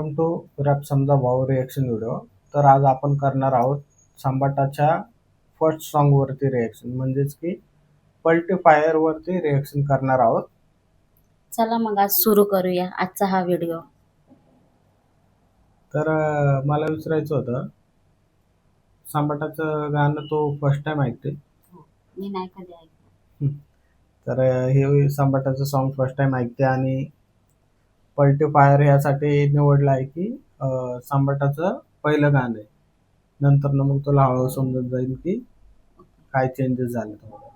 Welcome to rap समजा भाऊ reaction video. तर आज आपण करणार आहोत संबाटाच्या फर्स्ट सॉन्ग वरती रिएक्शन, म्हणजेच की पलटी फायर वरती रिएक्शन करणार आहोत. चला मग आज सुरू करूया आजचा हा व्हिडिओ. तर मला विचारायचं होतं, संबाटाचं गाणं तो फर्स्ट टाइम ऐकते. मी नाही कधी ऐकलं. तर हे संबाटाचं सॉन्ग फर्स्ट टाइम ऐकते आणि पलटी फायर यासाठी निवडलं आहे की संबाटाचं पहिलं गाणं आहे. नंतर मग तुला हळूहळू समजून जाईल की काय चेंजेस झाले तुम्हाला.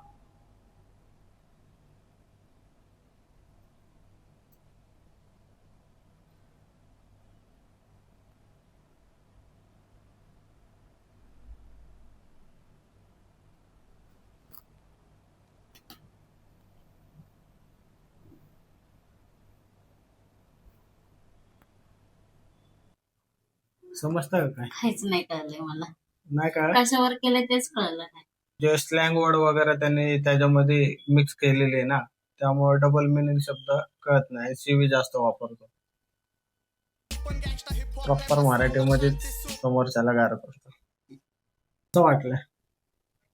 समजतं का काय? काहीच नाही कळलंय मला. नाही का? कशावर केलं तेच कळलं नाही. जे स्लँग वर्ड वगैरे त्यांनी त्याच्यामध्ये मिक्स केलेले आहे ना, त्यामुळे डबल मिनिंग शब्द कळत नाही. सीवी जास्त वापरतो. प्रॉपर मराठीमध्ये समोरच्याला गारत असतो. असं वाटलं.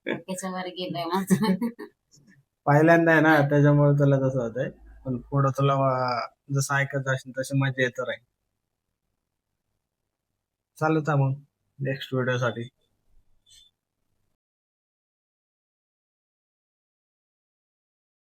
त्याच्यावर गेलंय माझं. पहिल्यांदा आहे ना, त्याच्यामुळे तुला तसं होतंय. पण पुढं तुला जसं ऐकत असेल तशी मजा येत राहील. चालू मग नेक्स्ट व्हिडिओ साठी.